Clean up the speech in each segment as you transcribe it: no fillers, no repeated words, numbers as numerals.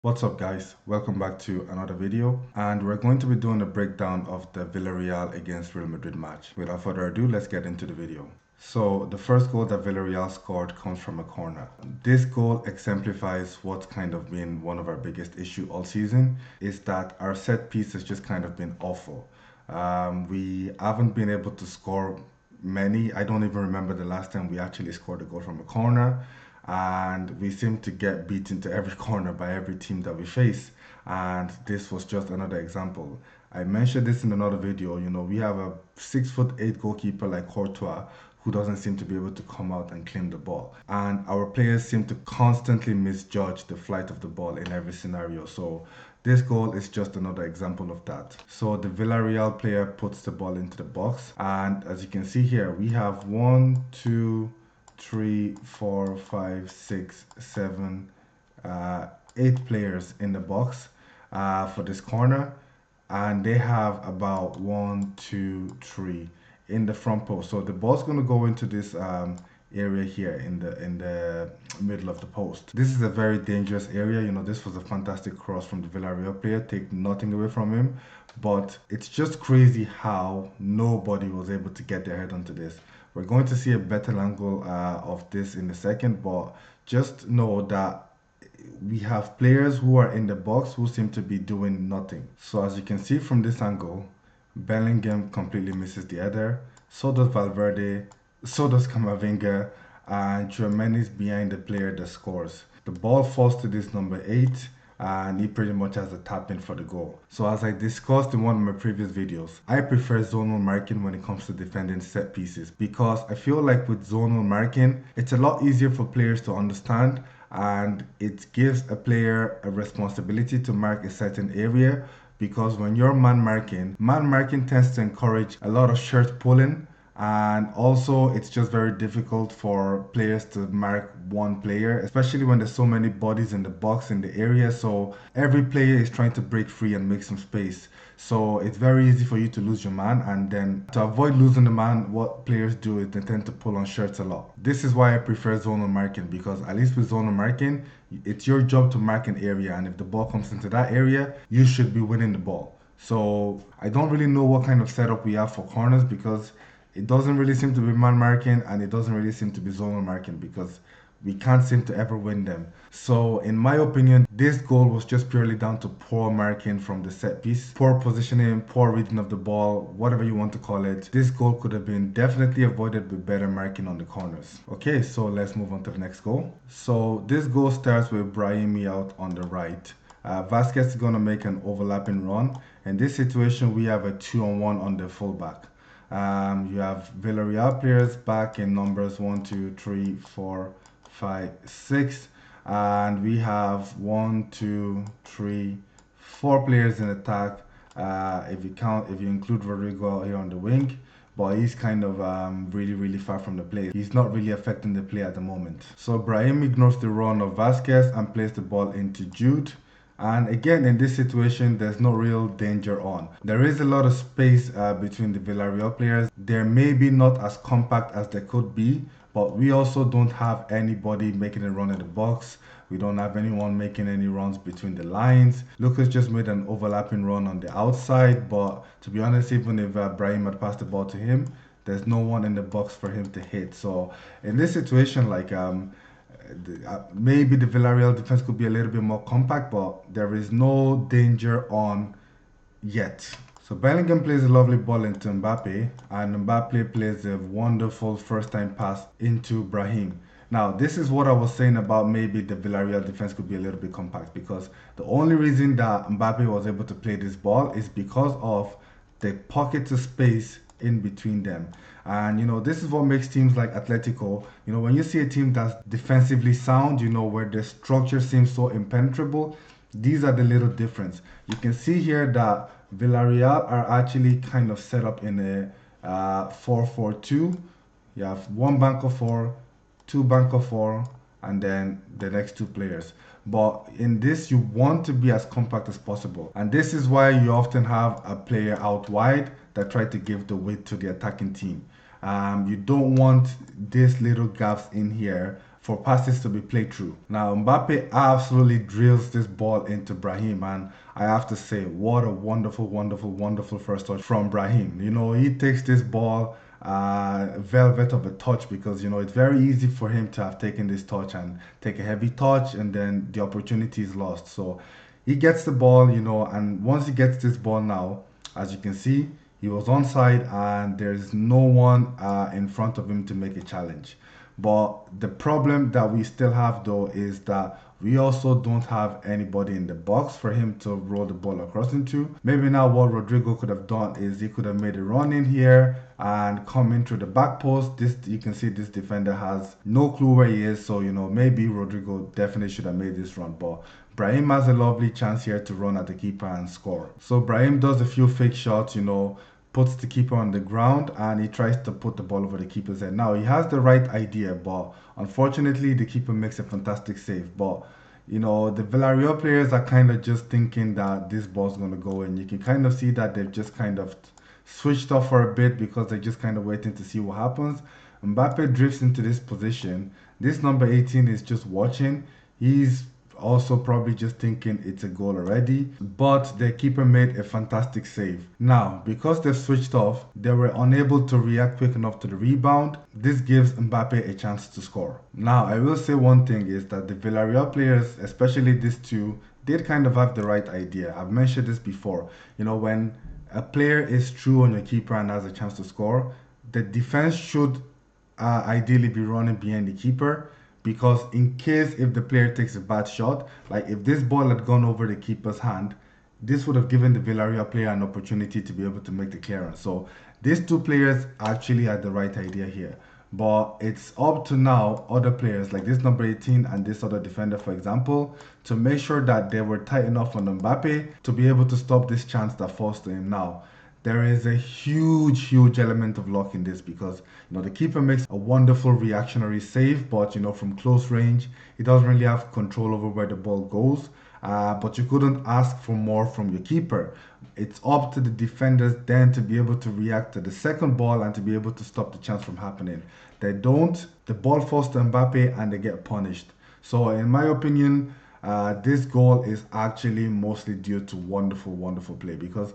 What's up guys, welcome back to another video, and we're going to be doing a breakdown of the Villarreal against Real Madrid match. Without further ado, let's get into the video. So the first goal that Villarreal scored comes from a corner. This goal exemplifies what's kind of been one of our biggest issue all season, is that our set piece has just kind of been awful. We haven't been able to score many. I don't even remember the last time we actually scored a goal from a corner, and we seem to get beaten to every corner by every team that we face. And this was just another example. I mentioned this in another video. We have a 6'8" goalkeeper like Courtois who doesn't seem to be able to come out and claim the ball. And our players seem to constantly misjudge the flight of the ball in every scenario. So this goal is just another example of that. So the Villarreal player puts the ball into the box, and as you can see here, we have 1, 2, 3, 4, 5, 6, 7, 8 players in the box for this corner, and they have about 1, 2, 3 in the front post. So the ball's going to go into this area here in the middle of the post. This is a very dangerous area. This was a fantastic cross from the Villarreal player. Take nothing away from him, but it's just crazy how nobody was able to get their head onto this. We're going to see a better angle of this in a second, but just know that we have players who are in the box who seem to be doing nothing. So as you can see from this angle, Bellingham completely misses the header, so does Valverde, so does Camavinga, and Tchouaméni is behind the player that scores. The ball falls to this number 8, and he pretty much has a tap in for the goal. So as I discussed in one of my previous videos, I prefer zonal marking when it comes to defending set pieces, because I feel like with zonal marking, it's a lot easier for players to understand, and it gives a player a responsibility to mark a certain area, because when you're man marking tends to encourage a lot of shirt pulling, and also it's just very difficult for players to mark one player, especially when there's so many bodies in the box in the area. So every player is trying to break free and make some space. So it's very easy for you to lose your man, and then to avoid losing the man, what players do is they tend to pull on shirts a lot. This is why I prefer zonal marking, because at least with zonal marking, it's your job to mark an area, and if the ball comes into that area, you should be winning the ball. So I don't really know what kind of setup we have for corners, because it doesn't really seem to be man marking, and it doesn't really seem to be zonal marking, because we can't seem to ever win them. So in my opinion, this goal was just purely down to poor marking from the set piece, poor positioning, poor reading of the ball, whatever you want to call it. This goal could have been definitely avoided with better marking on the corners. Okay, so let's move on to the next goal. So this goal starts with Brahimi out on the right. Vasquez is going to make an overlapping run. In this situation, we have a 2-on-1 on the fullback. You have Villarreal players back in numbers 1, 2, 3, 4, 5, 6, and we have 1, 2, 3, 4 players in attack. If you include Rodrigo here on the wing, but he's kind of really far from the play. He's not really affecting the play at the moment. So Brahim ignores the run of Vasquez and plays the ball into Jude. And again, in this situation, there's no real danger on. There is a lot of space between the Villarreal players. They're maybe not as compact as they could be, but we also don't have anybody making a run in the box. We don't have anyone making any runs between the lines. Lucas just made an overlapping run on the outside, but to be honest, even if Brahim had passed the ball to him, there's no one in the box for him to hit. So in this situation, maybe the Villarreal defense could be a little bit more compact, but there is no danger on yet. So Bellingham plays a lovely ball into Mbappe, and Mbappe plays a wonderful first time pass into Brahim. Now, this is what I was saying about maybe the Villarreal defense could be a little bit compact, because the only reason that Mbappe was able to play this ball is because of the pockets of space in between them. And this is what makes teams like Atletico, when you see a team that's defensively sound, where the structure seems so impenetrable, these are the little difference. You can see here that Villarreal are actually kind of set up in a 4-4-2. You have one bank of 4, two bank of 4, and then the next 2 players. But in this, you want to be as compact as possible. And this is why you often have a player out wide that try to give the width to the attacking team. You don't want these little gaps in here for passes to be played through. Now Mbappe absolutely drills this ball into Brahim, and I have to say, what a wonderful, wonderful, wonderful first touch from Brahim. You know, he takes this ball velvet of a touch, because you know it's very easy for him to have taken this touch and take a heavy touch, and then the opportunity is lost. So he gets the ball, you know, and once he gets this ball now, as you can see, he was onside and there's no one in front of him to make a challenge. But the problem that we still have though is that we also don't have anybody in the box for him to roll the ball across into. Maybe now what Rodrigo could have done is he could have made a run in here and come in through the back post. This, you can see this defender has no clue where he is, so you know maybe Rodrigo definitely should have made this run. But Brahim has a lovely chance here to run at the keeper and score. So Brahim does a few fake shots, you know, puts the keeper on the ground, and he tries to put the ball over the keeper's head. Now he has the right idea, but unfortunately the keeper makes a fantastic save. But you know, the Villarreal players are kind of just thinking that this ball's going to go in. You can kind of see that they've just kind of switched off for a bit because they're just kind of waiting to see what happens. Mbappe drifts into this position. This number 18 is just watching. He's also probably just thinking it's a goal already, but the keeper made a fantastic save. Now, because they've switched off, they were unable to react quick enough to the rebound. This gives Mbappe a chance to score. Now, I will say one thing is that the Villarreal players, especially these two, did kind of have the right idea. I've mentioned this before. You know, when a player is true on your keeper and has a chance to score, the defense should ideally be running behind the keeper, because in case if the player takes a bad shot, like if this ball had gone over the keeper's hand, this would have given the Villarreal player an opportunity to be able to make the clearance. So these two players actually had the right idea here. But it's up to now other players like this number 18 and this other defender, for example, to make sure that they were tight enough on Mbappe to be able to stop this chance that falls to him now. There is a huge element of luck in this, because you know the keeper makes a wonderful reactionary save, but you know from close range he doesn't really have control over where the ball goes. But you couldn't ask for more from your keeper. It's up to the defenders then to be able to react to the second ball and to be able to stop the chance from happening. They don't, the ball falls to Mbappe and they get punished. So in my opinion, this goal is actually mostly due to wonderful play, because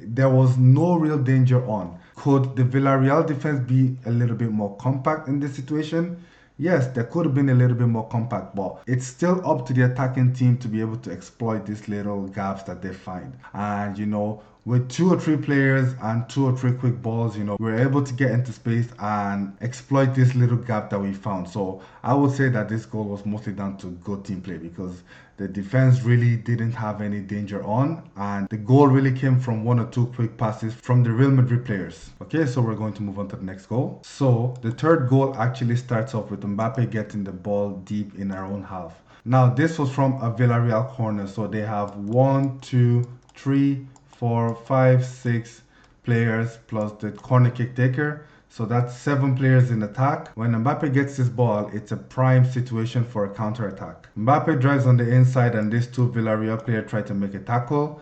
there was no real danger on. Could the Villarreal defense be a little bit more compact in this situation? Yes, there could have been a little bit more compact, but it's still up to the attacking team to be able to exploit these little gaps that they find. And you know, with 2 or 3 players and 2 or 3 quick balls, you know, we're able to get into space and exploit this little gap that we found. So I would say that this goal was mostly down to good team play, because the defense really didn't have any danger on, and the goal really came from 1 or 2 quick passes from the Real Madrid players. Okay, so we're going to move on to the next goal. So the third goal actually starts off with Mbappe getting the ball deep in our own half. Now this was from a Villarreal corner, so they have 1, 2, 3, 4, 5, 6 players plus the corner kick taker. So that's 7 players in attack. When Mbappe gets this ball, it's a prime situation for a counter-attack. Mbappe drives on the inside and these 2 Villarreal players try to make a tackle.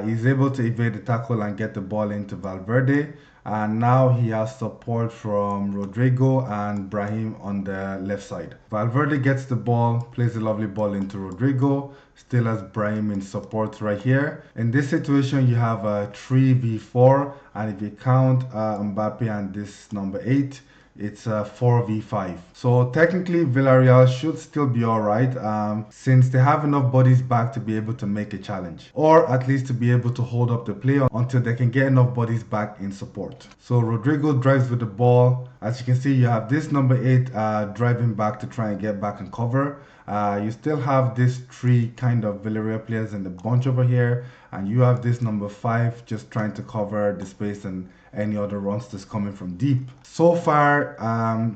He's able to evade the tackle and get the ball into Valverde. And now he has support from Rodrigo and Brahim on the left side. Valverde gets the ball, plays a lovely ball into Rodrigo, still has Brahim in support right here. In this situation, you have a 3v4, and if you count Mbappe and this number 8, it's a 4v5. So technically Villarreal should still be alright, since they have enough bodies back to be able to make a challenge, or at least to be able to hold up the play until they can get enough bodies back in support. So Rodrigo drives with the ball. As you can see, you have this number 8 driving back to try and get back and cover. You still have these 3 kind of Villarreal players in the bunch over here, and you have this number 5 just trying to cover the space and any other runs that's coming from deep. So far,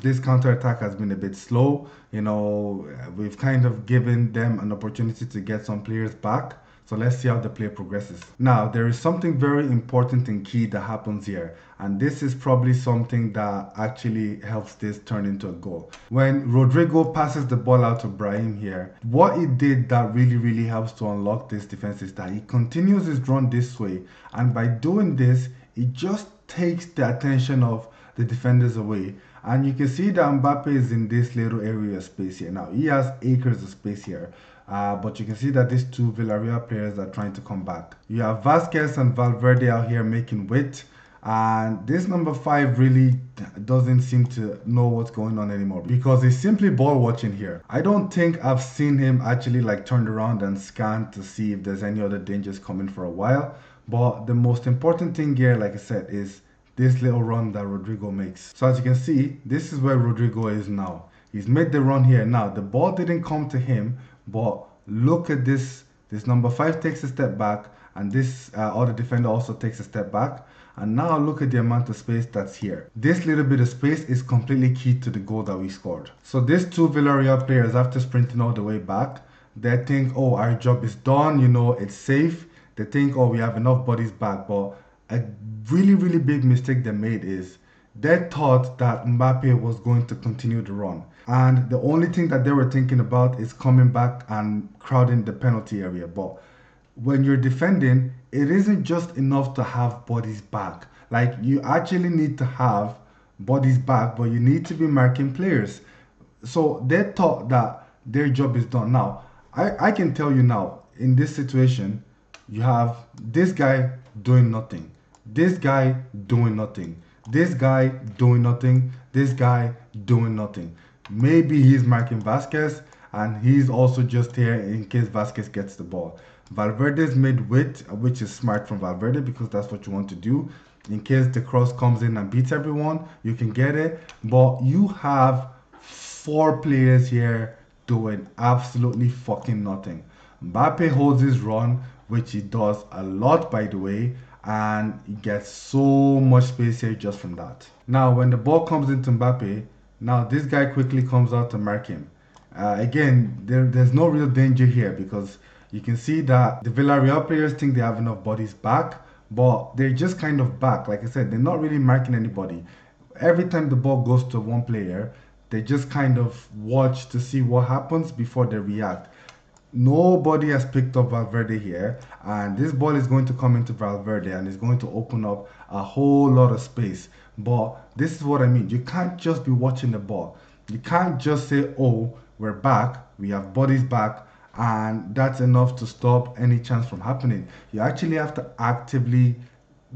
this counter-attack has been a bit slow. You know, we've kind of given them an opportunity to get some players back. So let's see how the play progresses. Now, there is something very important and key that happens here. And this is probably something that actually helps this turn into a goal. When Rodrigo passes the ball out to Brahim here, what he did that really helps to unlock this defense is that he continues his run this way. And by doing this, it just takes the attention of the defenders away. And you can see that Mbappe is in this little area of space here. Now, he has acres of space here. But you can see that these two Villarreal players are trying to come back. You have Vasquez and Valverde out here making width. And this number 5 really doesn't seem to know what's going on anymore because he's simply ball watching here. I don't think I've seen him actually like turned around and scan to see if there's any other dangers coming for a while. But the most important thing here, like I said, is this little run that Rodrigo makes. So as you can see, this is where Rodrigo is now. He's made the run here. Now, the ball didn't come to him, but look at this. This number 5 takes a step back, and this other defender also takes a step back. And now look at the amount of space that's here. This little bit of space is completely key to the goal that we scored. So these two Villarreal players, after sprinting all the way back, they think, oh, our job is done, you know, it's safe. They think, oh, we have enough bodies back. But a really, really big mistake they made is they thought that Mbappe was going to continue the run. And the only thing that they were thinking about is coming back and crowding the penalty area. But when you're defending, it isn't just enough to have bodies back. Like, you actually need to have bodies back, but you need to be marking players. So they thought that their job is done. Now, I can tell you now, in this situation, you have this guy doing nothing, this guy doing nothing, this guy doing nothing, this guy doing nothing. Maybe he's marking Vasquez, and he's also just here in case Vasquez gets the ball. Valverde's made width, which is smart from Valverde because that's what you want to do. In case the cross comes in and beats everyone, you can get it. But you have 4 players here doing absolutely fucking nothing. Mbappe holds his run, which he does a lot, by the way, and he gets so much space here just from that. Now, when the ball comes into Mbappe, now this guy quickly comes out to mark him. Again, there's no real danger here because you can see that the Villarreal players think they have enough bodies back, but they're just kind of back. Like I said, they're not really marking anybody. Every time the ball goes to one player, they just kind of watch to see what happens before they react. Nobody has picked up Valverde here, and this ball is going to come into Valverde and it's going to open up a whole lot of space. But this is what I mean. You can't just be watching the ball. You can't just say, oh, we're back, we have bodies back, and that's enough to stop any chance from happening. You actually have to actively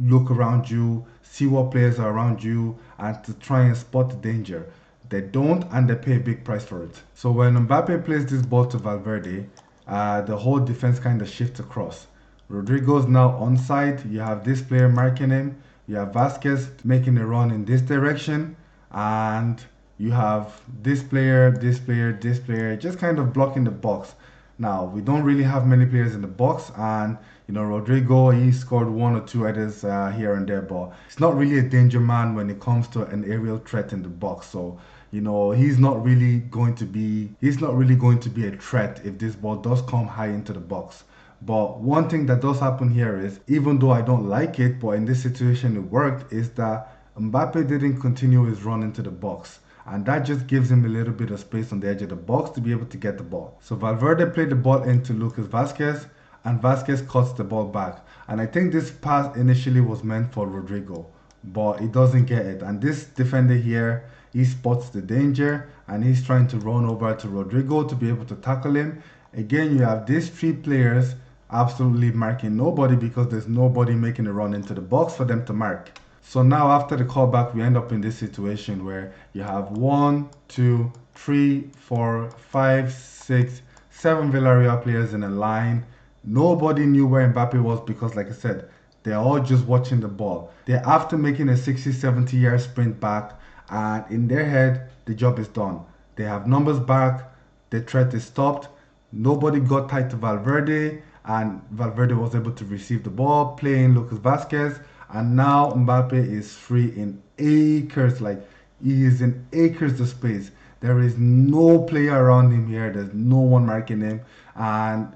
look around you, see what players are around you, and to try and spot the danger. They don't, and they pay a big price for it. So when Mbappe plays this ball to Valverde, the whole defense kind of shifts across. Rodrigo's now onside. You have this player marking him. You have Vasquez making a run in this direction, and you have this player, this player, this player, just kind of blocking the box. Now, we don't really have many players in the box, and you know, Rodrigo, he scored 1 or 2 headers here and there, but it's not really a danger man when it comes to an aerial threat in the box. So, you know, he's not really going to be a threat if this ball does come high into the box. But one thing that does happen here is, even though I don't like it, but in this situation it worked, is that Mbappe didn't continue his run into the box. And that just gives him a little bit of space on the edge of the box to be able to get the ball. So Valverde played the ball into Lucas Vasquez, and Vasquez cuts the ball back. And I think this pass initially was meant for Rodrigo, but he doesn't get it. And this defender here, he spots the danger, and he's trying to run over to Rodrigo to be able to tackle him. Again, you have these 3 players absolutely marking nobody because there's nobody making a run into the box for them to mark. So now after the callback, we end up in this situation where you have 1, 2, 3, 4, 5, 6, 7 Villarreal players in a line. Nobody knew where Mbappe was because, like I said, they're all just watching the ball. They're after making a 60, 70-yard sprint back, and in their head, the job is done. They have numbers back, the threat is stopped. Nobody got tight to Valverde, and Valverde was able to receive the ball, playing Lucas Vasquez. And now Mbappe is free in acres, like he is in acres of space. There is no player around him here. There's no one marking him. And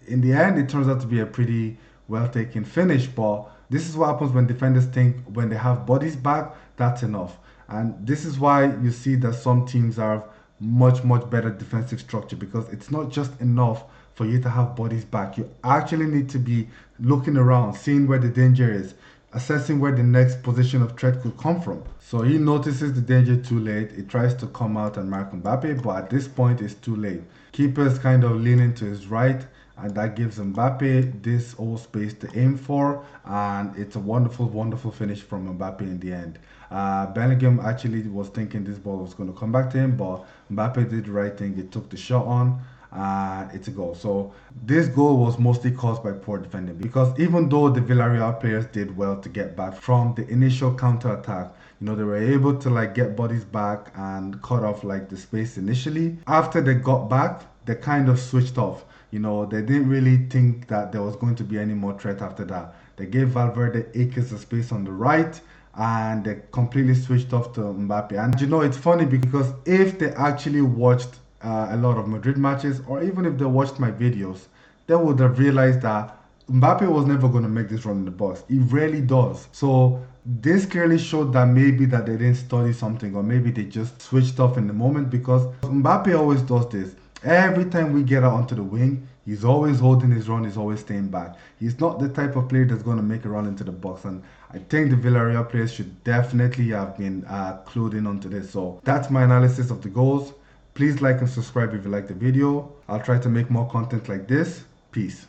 in the end, it turns out to be a pretty well taken finish. But this is what happens when defenders think when they have bodies back, that's enough. And this is why you see that some teams have much, much better defensive structure, because it's not just enough for you to have bodies back. You actually need to be looking around, seeing where the danger is. assessing where the next position of threat could come from. So he notices the danger too late. He tries to come out and mark Mbappe, but at this point it's too late. Keeper's kind of leaning to his right, and that gives Mbappe this whole space to aim for, and it's a wonderful, wonderful finish from Mbappe in the end. Bellingham actually was thinking this ball was going to come back to him, but Mbappe did the right thing. He took the shot on, and it's a goal. So this goal was mostly caused by poor defending, because even though the Villarreal players did well to get back from the initial counter attack, they were able to like get bodies back and cut off like the space initially. After they got back, they kind of switched off. They didn't really think that there was going to be any more threat after that. They gave Valverde acres of space on the right, and they completely switched off to Mbappe. And it's funny because if they actually watched a lot of Madrid matches, or even if they watched my videos, they would have realized that Mbappe was never going to make this run in the box. He rarely does. So this clearly showed that maybe that they didn't study something, or maybe they just switched off in the moment, because Mbappe always does this. Every time we get out onto the wing, he's always holding his run, he's always staying back. He's not the type of player that's going to make a run into the box, and I think the Villarreal players should definitely have been clued in onto this. So that's my analysis of the goals. Please like and subscribe if you like the video. I'll try to make more content like this. Peace.